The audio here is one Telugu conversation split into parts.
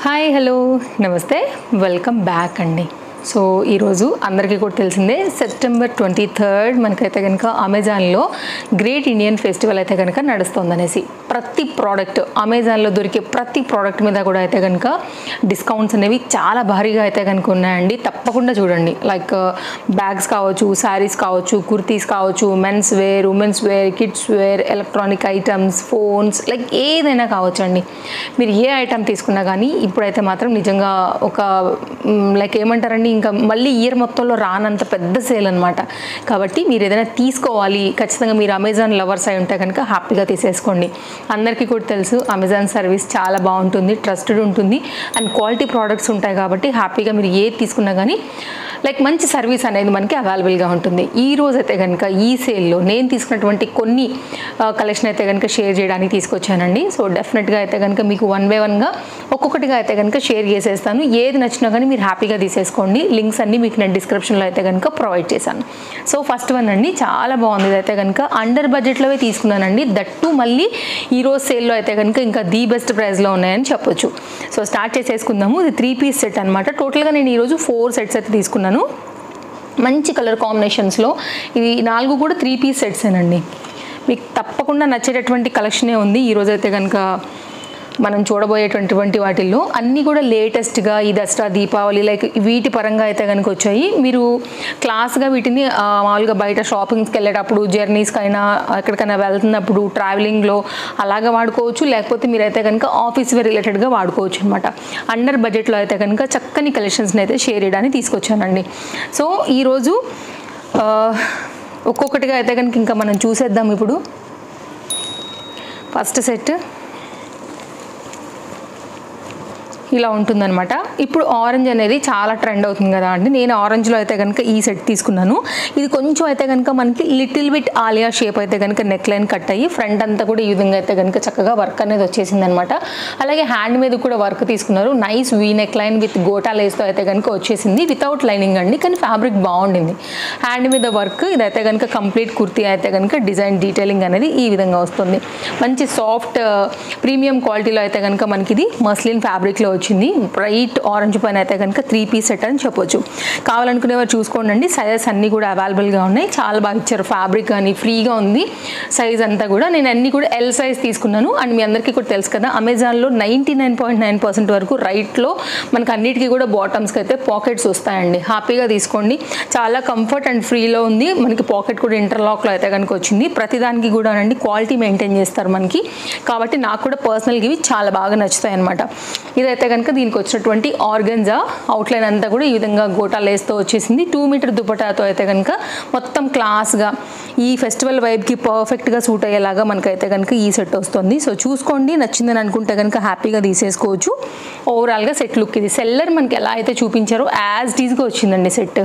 హాయ్ హలో నమస్తే వెల్కమ్ బ్యాక్ అండి. సో ఈరోజు అందరికీ కూడా తెలిసిందే సెప్టెంబర్ 23 మనకైతే కనుక అమెజాన్లో గ్రేట్ ఇండియన్ ఫెస్టివల్ అయితే కనుక నడుస్తుందనేసి ప్రతి ప్రోడక్ట్ అమెజాన్లో దొరికే ప్రతి ప్రోడక్ట్ మీద కూడా అయితే కనుక డిస్కౌంట్స్ అనేవి చాలా భారీగా అయితే కనుక ఉన్నాయండి. తప్పకుండా చూడండి. లైక్ బ్యాగ్స్ కావచ్చు, శారీస్ కావచ్చు, కుర్తీస్ కావచ్చు, men's wear, women's wear, kids wear, electronic items, phones, like ఏదైనా కావచ్చు అండి. మీరు ఏ ఐటమ్ తీసుకున్నా కానీ ఇప్పుడైతే మాత్రం నిజంగా ఒక లైక్ ఏమంటారండి, ఇంకా మళ్ళీ ఇయర్ మొత్తంలో రానంత పెద్ద సేల్ అనమాట. కాబట్టి మీరు ఏదైనా తీసుకోవాలి, ఖచ్చితంగా మీరు అమెజాన్ లవర్స్ అయి ఉంటే కనుక హ్యాపీగా తీసేసుకోండి. అందరికీ కూడా తెలుసు అమెజాన్ సర్వీస్ చాలా బాగుంటుంది, ట్రస్టెడ్ ఉంటుంది అండ్ క్వాలిటీ ప్రోడక్ట్స్ ఉంటాయి. కాబట్టి హ్యాపీగా మీరు ఏది తీసుకున్నా కానీ లైక్ మంచి సర్వీస్ అనేది మనకి అవైలబుల్గా ఉంటుంది. ఈ రోజు అయితే కనుక ఈ సేల్లో నేను తీసుకున్నటువంటి కొన్ని కలెక్షన్ అయితే కనుక షేర్ చేయడానికి తీసుకొచ్చానండి. సో డెఫినెట్గా అయితే కనుక మీకు వన్ బై వన్గా ఒక్కొక్కటిగా అయితే కనుక షేర్ చేసేస్తాను. ఏది నచ్చినా కానీ మీరు హ్యాపీగా తీసేసుకోండి. లింక్స్ అన్నీ మీకు నేను డిస్క్రిప్షన్లో అయితే కనుక ప్రొవైడ్ చేశాను. సో ఫస్ట్ వన్ అండి, చాలా బాగుంది. ఇదైతే కనుక అండర్ బడ్జెట్లోవే తీసుకున్నానండి. దట్టు మళ్ళీ ఈరోజు సేల్లో అయితే కనుక ఇంకా ది బెస్ట్ ప్రైస్లో ఉన్నాయని చెప్పొచ్చు. సో స్టార్ట్ చేసేసుకుందాము. ఇది 3 పీస్ సెట్ అనమాట. టోటల్గా నేను ఈరోజు 4 సెట్స్ అయితే తీసుకున్నాను. మంచి కలర్ కాంబినేషన్స్లో ఇవి 4 కూడా 3 పీస్ సెట్సేనండి. మీకు తప్పకుండా నచ్చేటటువంటి కలెక్షనే ఉంది. ఈరోజు అయితే కనుక మనం చూడబోయేటువంటి వాటిల్లో అన్నీ కూడా లేటెస్ట్గా ఈ దసరా, దీపావళి లైక్ వీటి పరంగా అయితే కనుక వచ్చాయి. మీరు క్లాస్గా వీటిని మామూలుగా బయట షాపింగ్స్కి వెళ్ళేటప్పుడు, జర్నీస్కైనా ఎక్కడికైనా వెళ్తున్నప్పుడు, ట్రావెలింగ్లో అలాగా వాడుకోవచ్చు. లేకపోతే మీరైతే కనుక ఆఫీస్ వేర్ రిలేటెడ్గా వాడుకోవచ్చు అనమాట. అండర్ బడ్జెట్లో అయితే కనుక చక్కని కలెక్షన్స్ని అయితే షేర్ చేయడానికి తీసుకొచ్చానండి. సో ఈరోజు ఒక్కొక్కటిగా అయితే కనుక ఇంకా మనం చూసేద్దాం. ఇప్పుడు ఫస్ట్ సెట్ ఇలా ఉంటుందన్నమాట. ఇప్పుడు ఆరెంజ్ అనేది చాలా ట్రెండ్ అవుతుంది కదా అండి. నేను ఆరెంజ్లో అయితే కనుక ఈ సెట్ తీసుకున్నాను. ఇది కొంచెం అయితే కనుక మనకి లిటిల్ బిట్ ఆలియా షేప్ అయితే కనుక నెక్ లైన్ కట్ అయ్యి ఫ్రంట్ అంతా కూడా ఈ విధంగా అయితే కనుక చక్కగా వర్క్ అనేది వచ్చేసింది అనమాట. అలాగే హ్యాండ్ మీద కూడా వర్క్ తీసుకున్నారు. Nice V neckline with gota లేస్తో అయితే కనుక వచ్చేసింది. వితౌట్ లైనింగ్ అండి, కానీ ఫ్యాబ్రిక్ బాగుండింది. హ్యాండ్ మీద వర్క్ ఇదైతే కనుక కంప్లీట్ కుర్తీ అయితే కనుక డిజైన్ డీటెయిలింగ్ అనేది ఈ విధంగా వస్తుంది. మంచి సాఫ్ట్ ప్రీమియం క్వాలిటీలో అయితే కనుక మనకి ఇది మస్లిన్ ఫ్యాబ్రిక్లో వచ్చింది. బ్రైట్ ఆరెంజ్ పైన అయితే కనుక 3 పీస్ సెట్ అని చెప్పొచ్చు. కావాలనుకునేవారు చూసుకోండి. సైజెస్ అన్నీ కూడా అవైలబుల్గా ఉన్నాయి. చాలా బాగా ఇచ్చారు. ఫ్యాబ్రిక్ కానీ ఫ్రీగా ఉంది. సైజ్ అంతా కూడా నేను అన్నీ కూడా ఎల్ సైజ్ తీసుకున్నాను. అండ్ మీ అందరికీ కూడా తెలుసు కదా, అమెజాన్లో 99.9% వరకు రైట్లో మనకు అన్నిటికీ కూడా బాటమ్స్కి అయితే పాకెట్స్ వస్తాయండి. హ్యాపీగా తీసుకోండి. చాలా కంఫర్ట్ అండ్ ఫ్రీలో ఉంది. మనకి పాకెట్ కూడా ఇంటర్లాక్లో అయితే కనుక వచ్చింది. ప్రతిదానికి కూడా అండి క్వాలిటీ మెయింటైన్ చేస్తారు మనకి. కాబట్టి నాకు కూడా పర్సనల్గా ఇవి చాలా బాగా నచ్చుతాయి అనమాట. ఇదైతే కనుక దీనికి వచ్చినటువంటి ఆర్గన్జా అవుట్లైన్ అంతా కూడా ఈ విధంగా గోటా లేస్తో వచ్చేసింది. 2 మీటర్ దుపటాతో అయితే కనుక మొత్తం క్లాస్గా ఈ ఫెస్టివల్ వైబ్కి పర్ఫెక్ట్గా సూట్ అయ్యేలాగా మనకైతే కనుక ఈ సెట్ వస్తుంది. సో చూసుకోండి, నచ్చిందని అనుకుంటే కనుక హ్యాపీగా తీసేసుకోవచ్చు. ఓవరాల్గా సెట్ లుక్ ఇది. సెల్లర్ మనకి ఎలా అయితే చూపించారో యాజ్ ఇట్ ఈజ్గా వచ్చిందండి సెట్.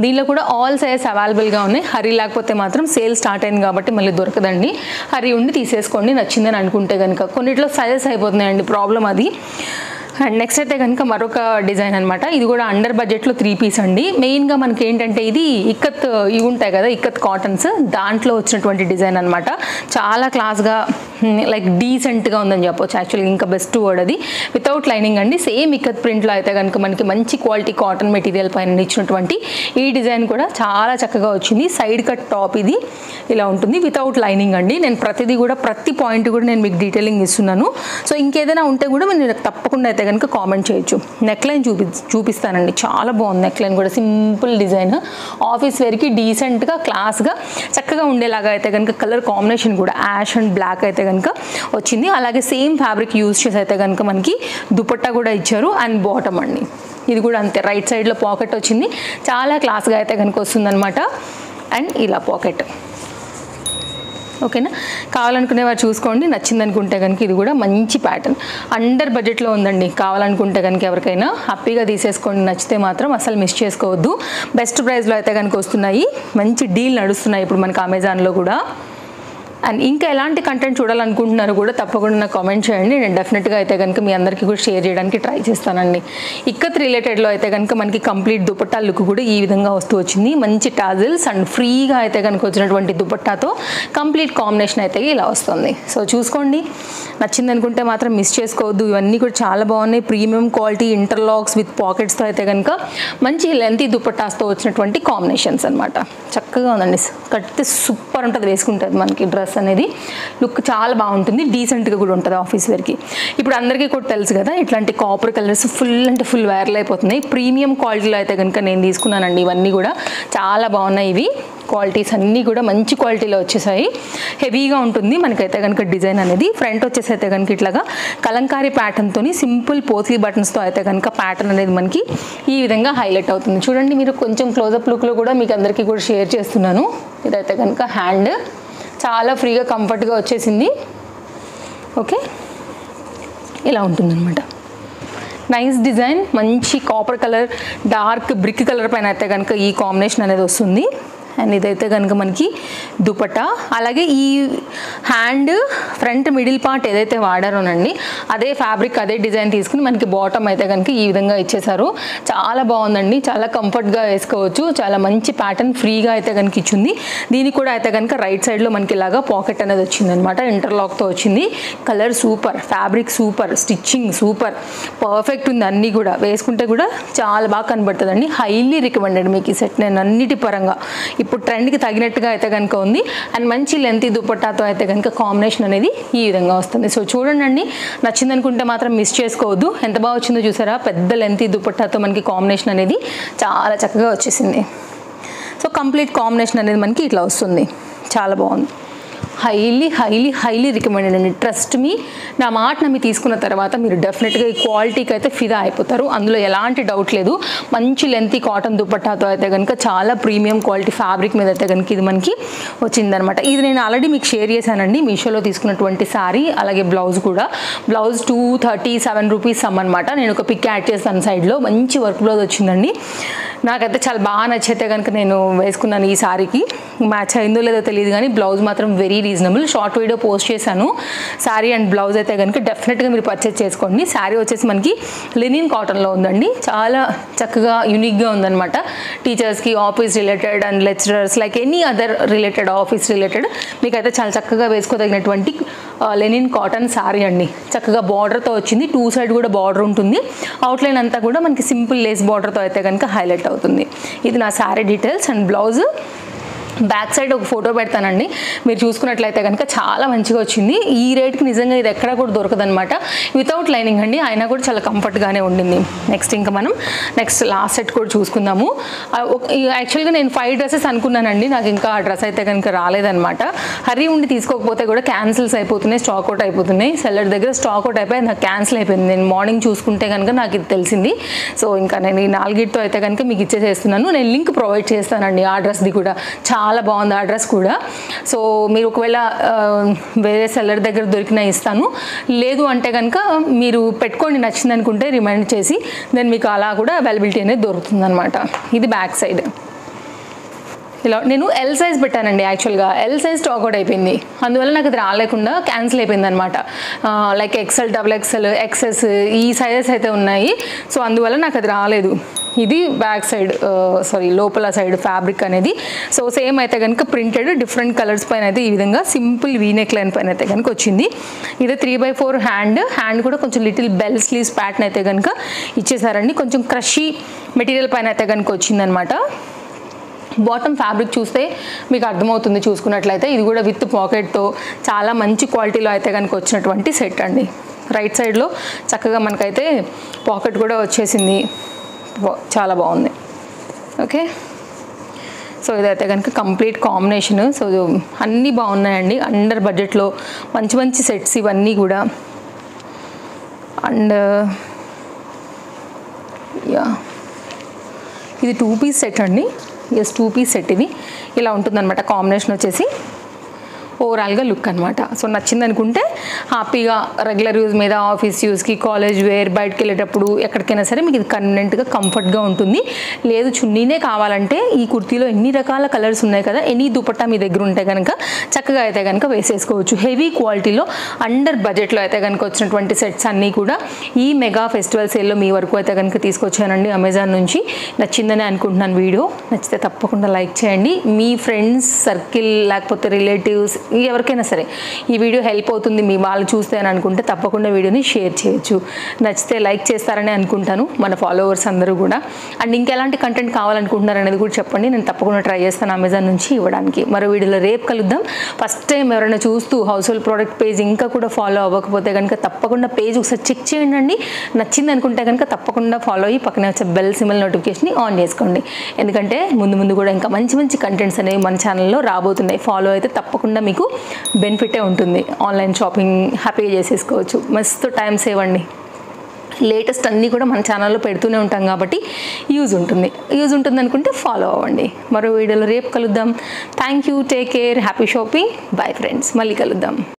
దీనిలో కూడా ఆల్ సైజెస్ అవైలబుల్గా ఉన్నాయి. హరీ లేకపోతే మాత్రం సేల్ స్టార్ట్ అయింది కాబట్టి మళ్ళీ దొరకదండి. హరీ ఉండి తీసేసుకోండి నచ్చిందని అనుకుంటే కనుక. కొన్నిట్లో సైజెస్ అయిపోతున్నాయండి, ప్రాబ్లం అది. అండ్ నెక్స్ట్ అయితే కనుక మరొక డిజైన్ అనమాట. ఇది కూడా అండర్ బడ్జెట్లో 3 పీస్ అండి. మెయిన్గా మనకి ఏంటంటే ఇది ఇక్కత్ ఇవి ఉంటాయి కదా, ఇక్కత్ కాటన్స్, దాంట్లో వచ్చినటువంటి డిజైన్ అనమాట. చాలా క్లాస్గా లైక్ డీసెంట్గా ఉందని చెప్పొచ్చు. యాక్చువల్గా ఇంకా బెస్ట్ వర్డ్ అది. వితౌట్ లైనింగ్ అండి. సేమ్ ఇక్కత్ ప్రింట్లో అయితే కనుక మనకి మంచి క్వాలిటీ కాటన్ మెటీరియల్ పైన ఇచ్చినటువంటి ఈ డిజైన్ కూడా చాలా చక్కగా వచ్చింది. సైడ్ కట్ టాప్ ఇది ఇలా ఉంటుంది. వితౌట్ లైనింగ్ అండి. నేను ప్రతిదీ కూడా ప్రతి పాయింట్ కూడా నేను మీకు డీటెయిలింగ్ ఇస్తున్నాను. సో ఇంకేదైనా ఉంటే కూడా మీరు తప్పకుండా అయితే కనుక కామెంట్ చేయొచ్చు. నెక్ లైన్ చూపిస్తానండి. చాలా బాగుంది నెక్ లైన్ కూడా. సింపుల్ డిజైన్, ఆఫీస్ వేర్కి డీసెంట్గా క్లాస్గా చక్కగా ఉండేలాగా అయితే కనుక కలర్ కాంబినేషన్ కూడా యాష్ అండ్ బ్లాక్ అయితే కనుక వచ్చింది. అలాగే సేమ్ ఫ్యాబ్రిక్ యూజ్ చేసి అయితే కనుక మనకి దుపట్టా కూడా ఇచ్చారు. అండ్ బాటమ్ అండి ఇది కూడా అంతే. రైట్ సైడ్లో పాకెట్ వచ్చింది. చాలా క్లాస్గా అయితే కనుక వస్తుందన్నమాట. అండ్ ఇలా పాకెట్ ఓకేనా. కావాలనుకునేవారు చూసుకోండి. నచ్చింది అనుకుంటే కనుక ఇది కూడా మంచి ప్యాటర్న్ అండర్ బడ్జెట్లో ఉందండి. కావాలనుకుంటే కనుక ఎవరికైనా హ్యాపీగా తీసేసుకోండి. నచ్చితే మాత్రం అసలు మిస్ చేసుకోవద్దు. బెస్ట్ ప్రైస్లో అయితే కనుక వస్తున్నాయి. మంచి డీల్ నడుస్తున్నాయి ఇప్పుడు మనకి అమెజాన్లో కూడా. అండ్ ఇంకా ఎలాంటి కంటెంట్ చూడాలనుకుంటున్నారో కూడా తప్పకుండా నాకు కామెంట్ చేయండి. నేను డెఫినెట్గా అయితే కనుక మీ అందరికీ కూడా షేర్ చేయడానికి ట్రై చేస్తానండి. ఇక్కత్ రిలేటెడ్లో అయితే కనుక మనకి కంప్లీట్ దుపట్టా లుక్ కూడా ఈ విధంగా వస్తూ వచ్చింది. మంచి టాజిల్స్ అండ్ ఫ్రీగా అయితే కనుక వచ్చినటువంటి దుపట్టాతో కంప్లీట్ కాంబినేషన్ అయితే ఇలా వస్తుంది. సో చూసుకోండి, నచ్చింది అనుకుంటే మాత్రం మిస్ చేసుకోవద్దు. ఇవన్నీ కూడా చాలా బాగున్నాయి. ప్రీమియం క్వాలిటీ ఇంటర్లాక్స్ విత్ పాకెట్స్తో అయితే కనుక మంచి లెంతీ దుపట్టాస్తో వచ్చినటువంటి కాంబినేషన్స్ అనమాట. చక్కగా ఉందండి, కడితే సూపర్ ఉంటుంది, వేసుకుంటుంది మనకి డ్రెస్ అనేది లుక్ చాలా బాగుంటుంది, డీసెంట్గా కూడా ఉంటుంది ఆఫీస్ వేర్కి. ఇప్పుడు అందరికీ కూడా తెలుసు కదా, ఇట్లాంటి కాపర్ కలర్స్ ఫుల్ అంటే ఫుల్ వైరల్ అయిపోతున్నాయి. ప్రీమియం క్వాలిటీలో అయితే కనుక నేను తీసుకున్నానండి. ఇవన్నీ కూడా చాలా బాగున్నాయి. ఇవి క్వాలిటీస్ అన్నీ కూడా మంచి క్వాలిటీలో వచ్చేసాయి. హెవీగా ఉంటుంది మనకైతే కనుక డిజైన్ అనేది. ఫ్రంట్ వచ్చేసి అయితే కనుక ఇట్లాగా కలంకారీ ప్యాటర్న్తో సింపుల్ పోత్లీ బటన్స్తో అయితే కనుక ప్యాటర్న్ అనేది మనకి ఈ విధంగా హైలైట్ అవుతుంది. చూడండి, మీరు కొంచెం క్లోజప్ లుక్లో కూడా మీకు అందరికీ కూడా షేర్ చేస్తున్నాను. ఇదైతే కనుక హ్యాండ్ చాలా ఫ్రీగా కంఫర్ట్గా వచ్చేసింది. ఓకే, ఇలా ఉంటుందన్నమాట. నైస్ డిజైన్, మంచి copper colour dark brick colour పైన అయితే కనుక ఈ కాంబినేషన్ అనేది వస్తుంది. అండ్ ఇదైతే కనుక మనకి దుపట్టా. అలాగే ఈ హ్యాండ్ ఫ్రంట్ మిడిల్ పార్ట్ ఏదైతే వాడారోనండి అదే ఫ్యాబ్రిక్ అదే డిజైన్ తీసుకుని మనకి బాటమ్ అయితే కనుక ఈ విధంగా ఇచ్చేసారు. చాలా బాగుందండి, చాలా కంఫర్ట్గా వేసుకోవచ్చు. చాలా మంచి ప్యాటర్న్ ఫ్రీగా అయితే కనుక ఇచ్చింది. దీనికి కూడా అయితే కనుక రైట్ సైడ్లో మనకి ఇలాగా పాకెట్ అనేది వచ్చింది అనమాట, ఇంటర్లాక్తో వచ్చింది. Colour super, fabric super, stitching super, perfect ఉంది. అన్నీ కూడా వేసుకుంటే కూడా చాలా బాగా కనబడుతుందండి. హైలీ రికమెండెడ్ మీకు ఈ సెట్. నేను అన్నిటి పరంగా ఇప్పుడు ట్రెండ్కి తగినట్టుగా అయితే కనుక ఉంది. అండ్ మంచి లెంతీ దుపట్టాతో అయితే కనుక కాంబినేషన్ అనేది ఈ విధంగా వస్తుంది. సో చూడండి, నచ్చింది అనుకుంటే మాత్రం మిస్ చేసుకోవద్దు. ఎంత బాగా వచ్చిందో చూసారా, పెద్ద లెంతీ దుపట్టాతో మనకి కాంబినేషన్ అనేది చాలా చక్కగా వచ్చేసింది. సో కంప్లీట్ కాంబినేషన్ అనేది మనకి ఇట్లా వస్తుంది, చాలా బాగుంది. హైలీ హైలీ హైలీ రికమెండెడ్ అండి. ట్రస్ట్ మీ, నా మాట నమ్మి తీసుకున్న తర్వాత మీరు డెఫినెట్గా ఈ క్వాలిటీకి అయితే ఫిదా అయిపోతారు, అందులో ఎలాంటి డౌట్ లేదు. మంచి లెంతీ కాటన్ దుపట్టాతో అయితే కనుక చాలా ప్రీమియం క్వాలిటీ ఫ్యాబ్రిక్ మీద అయితే కనుక ఇది మనకి వచ్చిందనమాట. ఇది నేను ఆల్రెడీ మీకు షేర్ చేశానండి, మీషోలో తీసుకున్నటువంటి శారీ. అలాగే బ్లౌజ్ కూడా, బ్లౌజ్ 237 రూపీస్ అన్నమాట. నేను ఒక పిక్ యాడ్ చేస్తాను సైడ్లో. మంచి వర్క్ బ్లౌజ్ వచ్చిందండి. నాకైతే చాలా బాగా నచ్చితే కనుక నేను వేసుకున్నాను. ఈ శారీకి మ్యాచ్ అయిందో లేదో తెలియదు కానీ బ్లౌజ్ మాత్రం very reasonable. Short video post చేశాను. శారీ అండ్ బ్లౌజ్ అయితే కనుక డెఫినెట్గా మీరు పర్చేస్ చేసుకోండి. శారీ వచ్చేసి మనకి లినిన్ కాటన్లో ఉందండి. చాలా చక్కగా యూనిక్గా ఉందన్నమాట. టీచర్స్కి, office related and lecturers like any other related, office related మీకైతే చాలా చక్కగా వేసుకోదగినటువంటి లెనిన్ కాటన్ శారీ అండి. చక్కగా బార్డర్తో వచ్చింది, 2 సైడ్ కూడా బార్డర్ ఉంటుంది. అవుట్లైన్ అంతా కూడా మనకి సింపుల్ లేస్ బార్డర్తో అయితే కనుక హైలైట్ అవుతుంది. ఇది నా sari details. And blouse back side ఒక ఫోటో పెడతానండి, మీరు చూసుకున్నట్లయితే కనుక చాలా మంచిగా వచ్చింది. ఈ రేట్కి నిజంగా ఇది ఎక్కడా కూడా దొరకదనమాట. వితౌట్ లైనింగ్ అండి, అయినా కూడా చాలా కంఫర్ట్గానే ఉండింది. నెక్స్ట్ ఇంకా మనం లాస్ట్ సెట్ కూడా చూసుకుందాము. యాక్చువల్గా నేను 5 డ్రెస్సెస్ అనుకున్నానండి, నాకు ఇంకా ఆ డ్రెస్ అయితే కనుక రాలేదనమాట. హరీ ఉండి తీసుకోకపోతే కూడా క్యాన్సిల్స్ అయిపోతున్నాయి, స్టాక్ అవుట్ అయిపోతున్నాయి. సెల్లర్ దగ్గర స్టాక్ అవుట్ అయిపోయి నాకు క్యాన్సిల్ అయిపోయింది. నేను మార్నింగ్ చూసుకుంటే కనుక నాకు ఇది తెలిసింది. సో ఇంకా నేను ఈ 4తో అయితే కనుక మీకు ఇచ్చేసేస్తున్నాను. నేను లింక్ ప్రొవైడ్ చేస్తానండి ఆ డ్రెస్ది కూడా. చాలా బాగుంది ఆ డ్రెస్ కూడా. సో మీరు ఒకవేళ వేరే సెల్లర్ దగ్గర దొరికినా ఇస్తాను, లేదు అంటే కనుక మీరు పెట్టుకోండి, నచ్చింది అనుకుంటే రిమైండ్ చేసి దెన్ మీకు అలా కూడా అవైలబిలిటీ అనేది దొరుకుతుంది అనమాట. ఇది బ్యాక్ సైడ్. ఇలా నేను ఎల్ సైజ్ పెట్టానండి. యాక్చువల్గా ఎల్ సైజ్ స్టాక్ అవుట్ అయిపోయింది, అందువల్ల నాకు అది రాలేకుండా క్యాన్సిల్ అయిపోయింది అనమాట. లైక్ XL, XXL, XS ఈ సైజెస్ అయితే ఉన్నాయి. సో అందువల్ల నాకు అది రాలేదు. ఇది బ్యాక్ సైడ్, లోపల సైడ్ ఫ్యాబ్రిక్ అనేది. సో సేమ్ అయితే కనుక ప్రింటెడ్ డిఫరెంట్ కలర్స్ పైన అయితే ఈ విధంగా సింపుల్ వీనెక్ లైన్ పైన అయితే కనుక వచ్చింది. ఇది 3/4 హ్యాండ్ కూడా కొంచెం లిటిల్ బెల్ స్లీవ్స్ ప్యాటర్న్ అయితే కనుక ఇచ్చేసారండి. కొంచెం క్రషీ మెటీరియల్ పైన అయితే కనుక వచ్చిందనమాట. బాటమ్ ఫ్యాబ్రిక్ చూస్తే మీకు అర్థమవుతుంది చూసుకున్నట్లయితే. ఇది కూడా విత్ పాకెట్తో చాలా మంచి క్వాలిటీలో అయితే కనుక వచ్చినటువంటి సెట్ అండి. రైట్ సైడ్లో చక్కగా మనకైతే పాకెట్ కూడా వచ్చేసింది, చాలా బాగుంది. ఓకే, సో ఇదైతే కనుక కంప్లీట్ కాంబినేషన్. సో అన్నీ బాగున్నాయండి, అండర్ బడ్జెట్లో మంచి మంచి సెట్స్ ఇవన్నీ కూడా. అండ్ ఇది 2 పీస్ సెట్ అండి. 2 పీస్ సెట్ ఇది ఇలా ఉంటుందన్నమాట. కాంబినేషన్ వచ్చేసి ఓవరాల్గా లుక్ అనమాట. సో నచ్చింది అనుకుంటే హ్యాపీగా రెగ్యులర్ యూజ్ మీద, ఆఫీస్ యూస్కి, కాలేజ్ వేర్, బయటకు వెళ్ళేటప్పుడు ఎక్కడికైనా సరే మీకు ఇది కన్వీనెంట్గా కంఫర్ట్గా ఉంటుంది. లేదు చున్నీనే కావాలంటే ఈ కుర్తీలో ఎన్ని రకాల కలర్స్ ఉన్నాయి కదా, ఎనీ దుపట్టా మీ దగ్గర ఉంటే కనుక చక్కగా అయితే కనుక వేసేసుకోవచ్చు. హెవీ క్వాలిటీలో అండర్ బడ్జెట్లో అయితే కనుక వచ్చినటువంటి సెట్స్ అన్నీ కూడా ఈ మెగా ఫెస్టివల్ సేల్లో మీ వరకు అయితే కనుక తీసుకొచ్చానండి అమెజాన్ నుంచి. నచ్చిందని అనుకుంటున్నాను వీడియో. నచ్చితే తప్పకుండా లైక్ చేయండి. మీ ఫ్రెండ్స్ సర్కిల్ లేకపోతే రిలేటివ్స్ ఎవరికైనా సరే ఈ వీడియో హెల్ప్ అవుతుంది మీ వాళ్ళు చూస్తే అని అనుకుంటే తప్పకుండా వీడియోని షేర్ చేయొచ్చు. నచ్చితే లైక్ చేస్తారని అనుకుంటాను మన ఫాలోవర్స్ అందరూ కూడా. అండ్ ఇంకెలాంటి కంటెంట్ కావాలనుకుంటున్నారు అనేది కూడా చెప్పండి, నేను తప్పకుండా ట్రై చేస్తాను అమెజాన్ నుంచి ఇవ్వడానికి. మరో వీడియోలో రేపు కలుద్దాం. ఫస్ట్ టైం ఎవరైనా చూస్తూ హౌస్ హోల్డ్ ప్రోడక్ట్ పేజ్ ఇంకా కూడా ఫాలో అవ్వకపోతే కనుక తప్పకుండా పేజ్ ఒకసారి చెక్ చేయండి. నచ్చింది అనుకుంటే కనుక తప్పకుండా ఫాలో అయ్యి పక్కనే వచ్చే బెల్ సింబల్ నోటిఫికేషన్ ఆన్ చేసుకోండి. ఎందుకంటే ముందు కూడా ఇంకా మంచి కంటెంట్స్ అనేవి మన ఛానల్లో రాబోతున్నాయి. ఫాలో అయితే తప్పకుండా మీకు బెనిఫిటే ఉంటుంది. ఆన్లైన్ షాపింగ్ హ్యాపీగా చేసేసుకోవచ్చు. మస్తు టైం సేవ్ అండి. లేటెస్ట్ అన్నీ కూడా మన ఛానల్లో పెడుతూనే ఉంటాం కాబట్టి యూజ్ ఉంటుంది అనుకుంటే ఫాలో అవ్వండి. మరో వీడియోలో రేపు కలుద్దాం. Thank you, take care, happy shopping, bye friends. మళ్ళీ కలుద్దాం.